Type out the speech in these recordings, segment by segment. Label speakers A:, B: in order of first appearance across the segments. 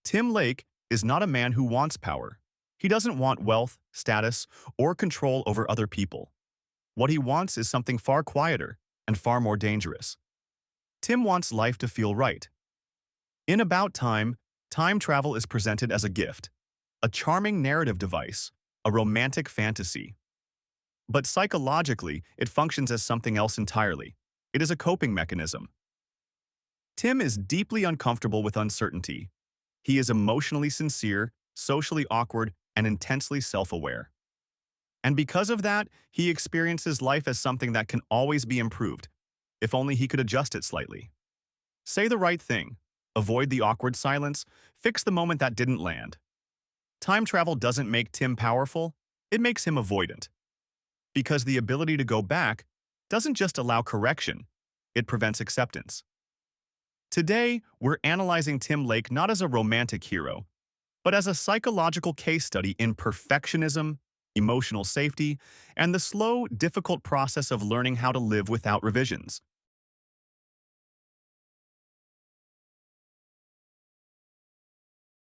A: Tim Lake is not a man who wants power. He doesn't want wealth, status, or control over other people. What he wants is something far quieter and far more dangerous. Tim wants life to feel right. In About Time, time travel is presented as a gift, a charming narrative device, a romantic fantasy. But psychologically, it functions as something else entirely. It is a coping mechanism. Tim is deeply uncomfortable with uncertainty. He is emotionally sincere, socially awkward, and intensely self-aware. And because of that, he experiences life as something that can always be improved, if only he could adjust it slightly. Say the right thing, avoid the awkward silence, fix the moment that didn't land. Time travel doesn't make Tim powerful, it makes him avoidant. Because the ability to go back doesn't just allow correction, it prevents acceptance. Today, we're analyzing Tim Lake not as a romantic hero, but as a psychological case study in perfectionism, emotional safety, and the slow, difficult process of learning how to live without revisions.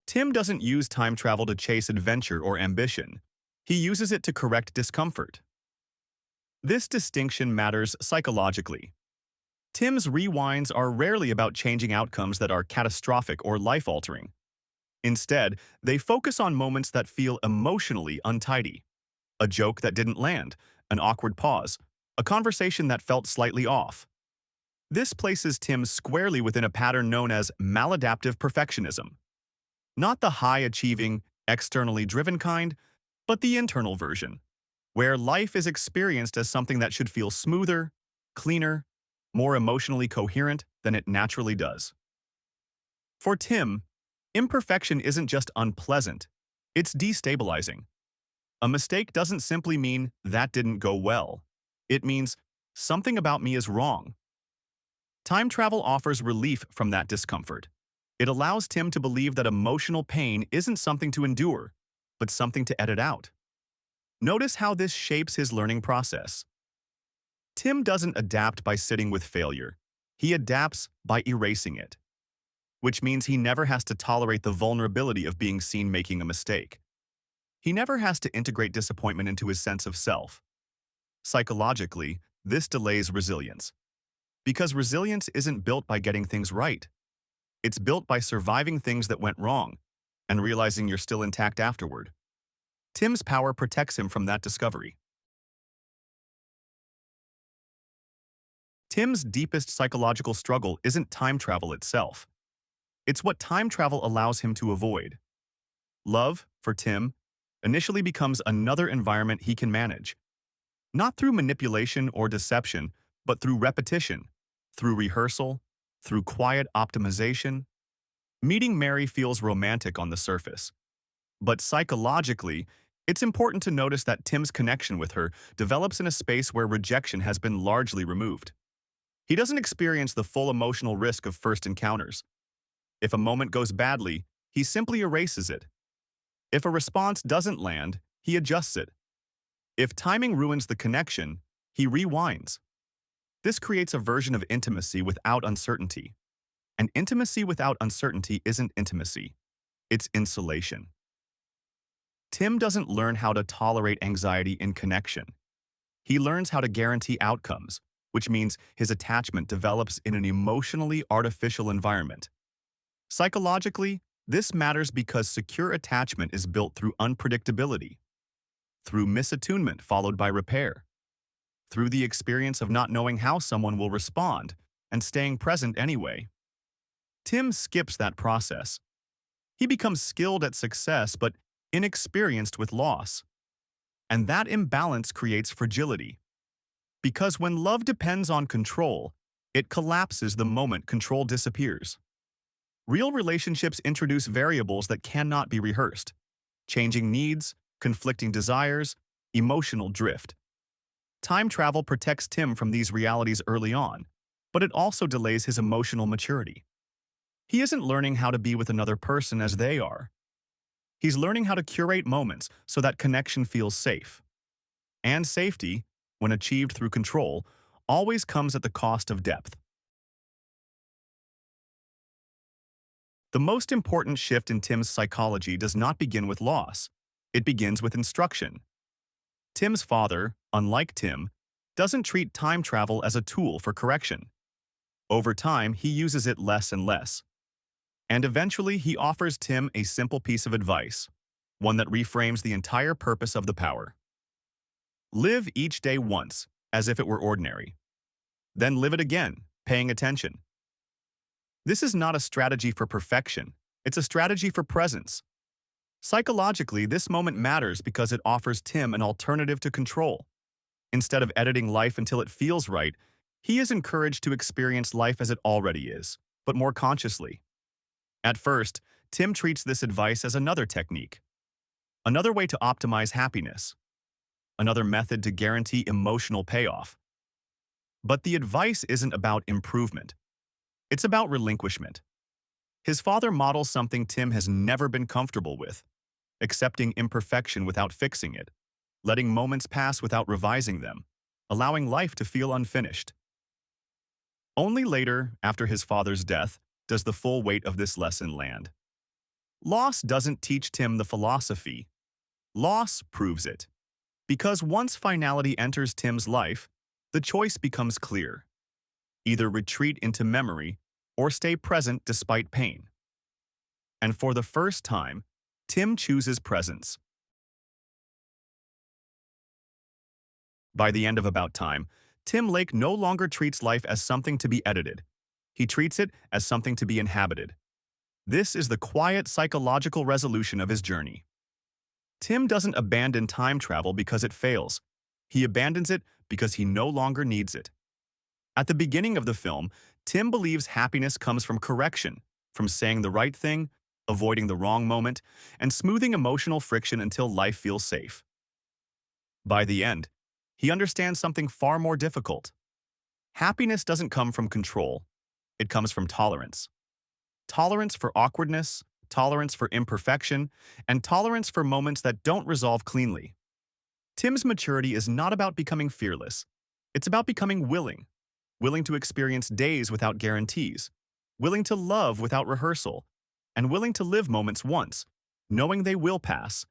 A: Tim doesn't use time travel to chase adventure or ambition. He uses it to correct discomfort. This distinction matters psychologically. Tim's rewinds are rarely about changing outcomes that are catastrophic or life-altering. Instead, they focus on moments that feel emotionally untidy. A joke that didn't land, an awkward pause, a conversation that felt slightly off. This places Tim squarely within a pattern known as maladaptive perfectionism. Not the high-achieving, externally driven kind, but the internal version, where life is experienced as something that should feel smoother, cleaner, more emotionally coherent than it naturally does. For Tim, imperfection isn't just unpleasant, it's destabilizing. A mistake doesn't simply mean that didn't go well. It means something about me is wrong. Time travel offers relief from that discomfort. It allows Tim to believe that emotional pain isn't something to endure, but something to edit out. Notice how this shapes his learning process. Tim doesn't adapt by sitting with failure. He adapts by erasing it, which means he never has to tolerate the vulnerability of being seen making a mistake. He never has to integrate disappointment into his sense of self. Psychologically, this delays resilience. Because resilience isn't built by getting things right. It's built by surviving things that went wrong and realizing you're still intact afterward. Tim's power protects him from that discovery. Tim's deepest psychological struggle isn't time travel itself. It's what time travel allows him to avoid. Love, for Tim, initially becomes another environment he can manage. Not through manipulation or deception, but through repetition, through rehearsal, through quiet optimization. Meeting Mary feels romantic on the surface. But psychologically, it's important to notice that Tim's connection with her develops in a space where rejection has been largely removed. He doesn't experience the full emotional risk of first encounters. If a moment goes badly, he simply erases it. If a response doesn't land, he adjusts it. If timing ruins the connection, he rewinds. This creates a version of intimacy without uncertainty. And intimacy without uncertainty isn't intimacy. It's insulation. Tim doesn't learn how to tolerate anxiety in connection. He learns how to guarantee outcomes, which means his attachment develops in an emotionally artificial environment. Psychologically, this matters because secure attachment is built through unpredictability, through misattunement followed by repair, through the experience of not knowing how someone will respond and staying present anyway. Tim skips that process. He becomes skilled at success but inexperienced with loss. And that imbalance creates fragility. Because when love depends on control, it collapses the moment control disappears. Real relationships introduce variables that cannot be rehearsed: changing needs, conflicting desires, emotional drift. Time travel protects Tim from these realities early on, but it also delays his emotional maturity. He isn't learning how to be with another person as they are. He's learning how to curate moments so that connection feels safe. And safety, when achieved through control, always comes at the cost of depth. The most important shift in Tim's psychology does not begin with loss. It begins with instruction. Tim's father, unlike Tim, doesn't treat time travel as a tool for correction. Over time, he uses it less and less. And eventually, he offers Tim a simple piece of advice, one that reframes the entire purpose of the power. Live each day once, as if it were ordinary. Then live it again, paying attention. This is not a strategy for perfection, it's a strategy for presence. Psychologically, this moment matters because it offers Tim an alternative to control. Instead of editing life until it feels right, he is encouraged to experience life as it already is, but more consciously. At first, Tim treats this advice as another technique, another way to optimize happiness, another method to guarantee emotional payoff. But the advice isn't about improvement. It's about relinquishment. His father models something Tim has never been comfortable with, accepting imperfection without fixing it, letting moments pass without revising them, allowing life to feel unfinished. Only later, after his father's death, does the full weight of this lesson land. Loss doesn't teach Tim the philosophy. Loss proves it. Because once finality enters Tim's life, the choice becomes clear. Either retreat into memory or stay present despite pain. And for the first time, Tim chooses presence. By the end of About Time, Tim Lake no longer treats life as something to be edited. He treats it as something to be inhabited. This is the quiet psychological resolution of his journey. Tim doesn't abandon time travel because it fails. He abandons it because he no longer needs it. At the beginning of the film, Tim believes happiness comes from correction, from saying the right thing, avoiding the wrong moment, and smoothing emotional friction until life feels safe. By the end, he understands something far more difficult. Happiness doesn't come from control. It comes from tolerance. Tolerance for awkwardness, tolerance for imperfection, and tolerance for moments that don't resolve cleanly. Tim's maturity is not about becoming fearless. It's about becoming willing. Willing to experience days without guarantees, willing to love without rehearsal, and willing to live moments once, knowing they will pass.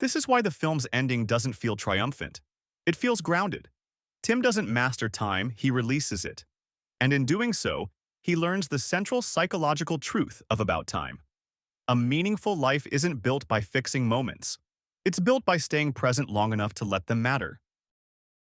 A: This is why the film's ending doesn't feel triumphant. It feels grounded. Tim doesn't master time, he releases it. And in doing so, he learns the central psychological truth of About Time. A meaningful life isn't built by fixing moments. It's built by staying present long enough to let them matter.